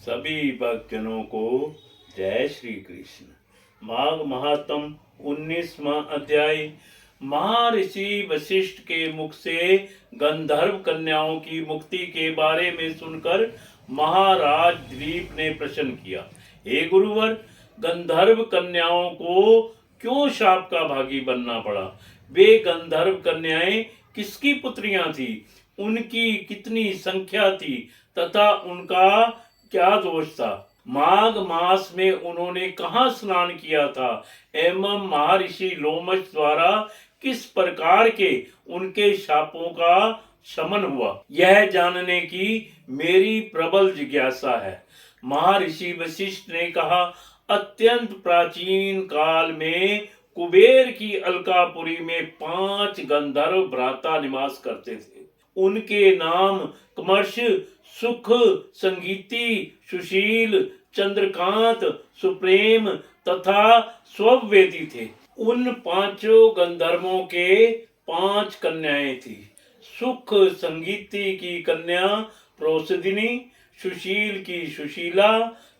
सभी भक्तजनों को जय श्री कृष्ण। माघ महात्म 19वां अध्याय। महर्षि वशिष्ठ के मुख से गंधर्व कन्याओं की मुक्ति के बारे में सुनकर महाराज दिलीप ने प्रश्न किया, हे गुरुवर, गंधर्व कन्याओं को क्यों शाप का भागी बनना पड़ा? वे गंधर्व कन्याएं किसकी पुत्रियां थी? उनकी कितनी संख्या थी तथा उनका क्या दोष था? माघ मास में उन्होंने कहाँ स्नान किया था एवं महर्षि लोमश द्वारा किस प्रकार के उनके शापों का शमन हुआ, यह जानने की मेरी प्रबल जिज्ञासा है। महर्षि वशिष्ठ ने कहा, अत्यंत प्राचीन काल में कुबेर की अलकापुरी में 5 गंधर्व भ्राता निवास करते थे। उनके नाम कमर्ष, सुख, संगीति, सुशील, चंद्रकांत, सुप्रेम तथा स्ववेदी थे। उन 5 गंधर्वों के 5 कन्याएं थी। सुख संगीति की कन्या प्रोसदिनी, सुशील की सुशीला,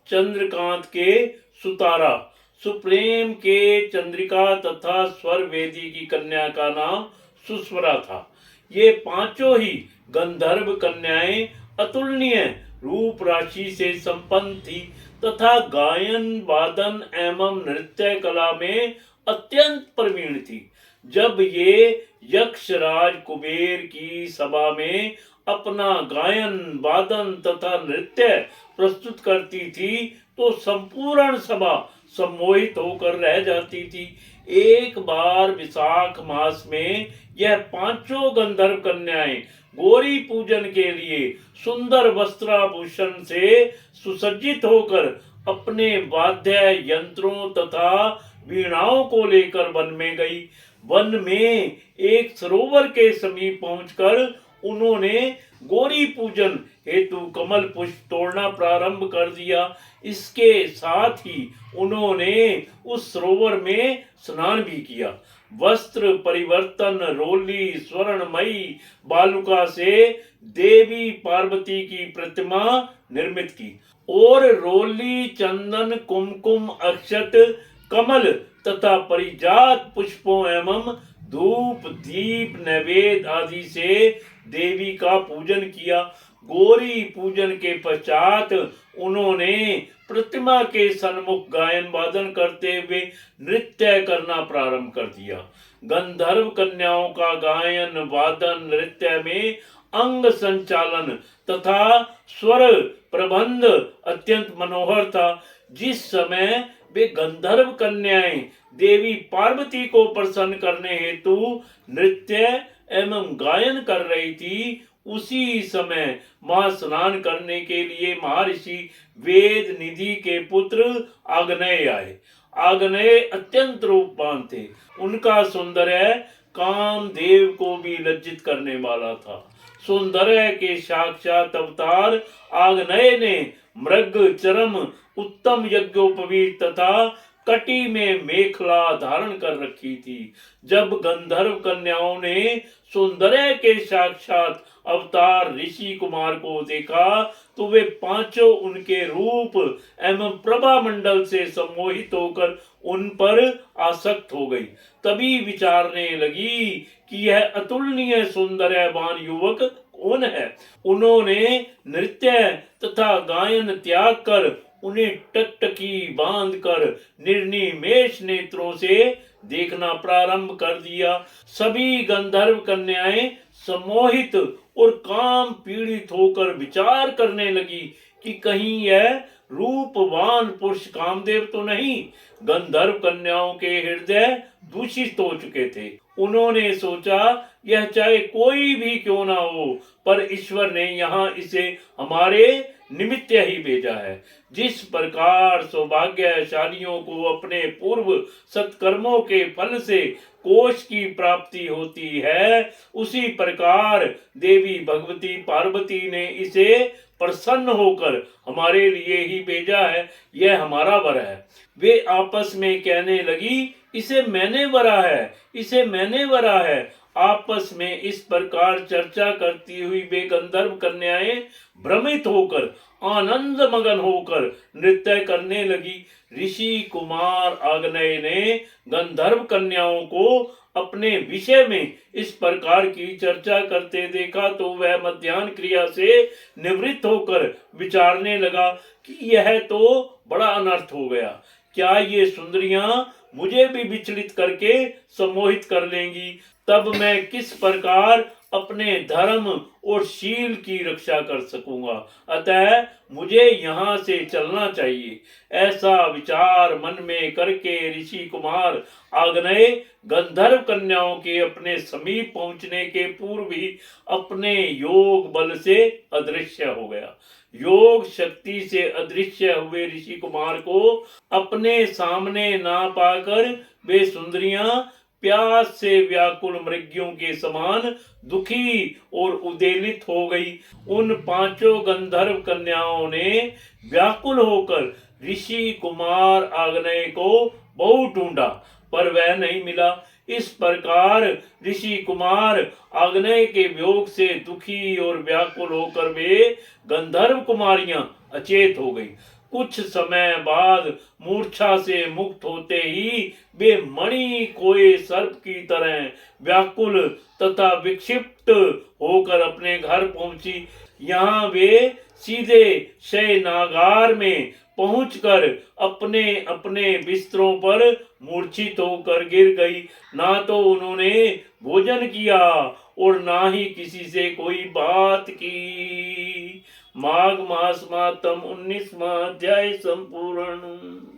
चंद्रकांत के सुतारा, सुप्रेम के चंद्रिका तथा स्वरवेदी की कन्या का नाम सुस्वरा था। ये 5 ही गंधर्व कन्याएं अतुलनीय रूप राशि से संपन्न थी तथा गायन वादन एवं नृत्य कला में अत्यंत प्रवीण थी। जब ये यक्षराज कुबेर की सभा में अपना गायन वादन तथा नृत्य प्रस्तुत करती थी तो संपूर्ण सभा सम्मोहित होकर रह जाती थी। एक बार विशाख मास में यह 5 गंधर्व कन्याएं गौरी पूजन के लिए सुंदर वस्त्राभूषण से सुसज्जित होकर अपने वाद्य यंत्रों तथा वीणाओं को लेकर वन में गई। वन में एक सरोवर के समीप पहुंचकर उन्होंने गौरी पूजन हेतु कमल पुष्प तोड़ना प्रारंभ कर दिया। इसके साथ ही उन्होंने उस सरोवर में स्नान भी किया। वस्त्र परिवर्तन रोली स्वर्णमयी बालुका से देवी पार्वती की प्रतिमा निर्मित की और रोली चंदन कुमकुम अक्षत कमल तथा परिजात पुष्पों एवं धूप दीप नैवेद्य आदि से देवी का पूजन किया। गौरी पूजन के पश्चात उन्होंने प्रतिमा के सन्मुख गायन वादन करते हुए नृत्य करना प्रारंभ कर दिया। गंधर्व कन्याओं का गायन वादन नृत्य में अंग संचालन तथा स्वर प्रबंध अत्यंत मनोहर था। जिस समय वे गंधर्व कन्याएं देवी पार्वती को प्रसन्न करने हेतु नृत्य एवं गायन कर रही थी, उसी समय मां स्नान करने के लिए महर्षि वेद निधि के पुत्र आग्नेय आए। आग्नेय अत्यंत रूपवान थे। उनका सौंदर्य कामदेव को भी लज्जित करने वाला था। सौंदर्य के साक्षात अवतार आग्नेय ने मृग चरम उत्तम यज्ञोपवीत तथा कटी में मेखला धारण कर रखी थी। जब गंधर्व कन्याओं ने सौंदर्य के साक्षात अवतार ऋषि कुमार को देखा तो वे 5 उनके रूप एवं प्रभा मंडल से सम्मोहित होकर उन पर आसक्त हो गई। तभी विचारने लगी कि यह अतुलनीय सौंदर्यवान युवक कौन है। उन्होंने नृत्य तथा गायन त्याग कर उन्हें टकटकी बांधकर निर्निमेष नेत्रों से देखना प्रारंभ कर दिया। सभी गंधर्व कन्याएं सम्मोहित और काम पीड़ित होकर विचार करने लगी कि कहीं यह रूपवान पुरुष कामदेव तो नहीं। गंधर्व कन्याओं के हृदय दूषित हो चुके थे। उन्होंने सोचा, यह चाहे कोई भी क्यों ना हो, पर ईश्वर ने यहाँ इसे हमारे निमित्त ही भेजा है। जिस प्रकार सौभाग्यशालियों को अपने पूर्व सत्कर्मों के फल से कोष की प्राप्ति होती है, उसी प्रकार देवी भगवती पार्वती ने इसे प्रसन्न होकर हमारे लिए ही भेजा है। यह हमारा वर है। वे आपस में कहने लगी, इसे मैंने वरा है, इसे मैंने वरा है। आपस में इस प्रकार चर्चा करती हुई वे गंधर्व कन्याएं भ्रमित होकर आनंद मगन होकर नृत्य करने लगी। ऋषि कुमार अग्नय ने गंधर्व कन्याओं को अपने विषय में इस प्रकार की चर्चा करते देखा तो वह मध्याह्न क्रिया से निवृत्त होकर विचारने लगा कि यह तो बड़ा अनर्थ हो गया। क्या ये सुंदरियां मुझे भी विचलित करके सम्मोहित कर लेंगी? तब मैं किस प्रकार अपने धर्म और शील की रक्षा कर सकूंगा? अतः मुझे यहाँ से चलना चाहिए। ऐसा विचार मन में करके ऋषि कुमार आग्नेय गंधर्व कन्याओं के अपने समीप पहुंचने के पूर्व ही अपने योग बल से अदृश्य हो गया। योग शक्ति से अदृश्य हुए ऋषि कुमार को अपने सामने ना पाकर वे सुंदरियां प्यास से व्याकुल मृग्यों के समान दुखी और उदेलित हो गई। उन पांचों गंधर्व कन्याओं ने व्याकुल होकर ऋषि कुमार आग्नेय को बहुत ढूंढा पर वह नहीं मिला। इस प्रकार ऋषि कुमार आग्नेय के वियोग से दुखी और व्याकुल होकर वे गंधर्व कुमारियां अचेत हो गई। कुछ समय बाद मूर्छा से मुक्त होते ही वे मणि कोए सर्प की तरह व्याकुल तथा विक्षिप्त होकर अपने घर पहुंची। यहाँ वे सीधे शयनागार में पहुंचकर अपने अपने बिस्तरों पर मूर्छित होकर गिर गई। ना तो उन्होंने भोजन किया और ना ही किसी से कोई बात की। माघ मास मातम 19वां अध्याय संपूर्ण।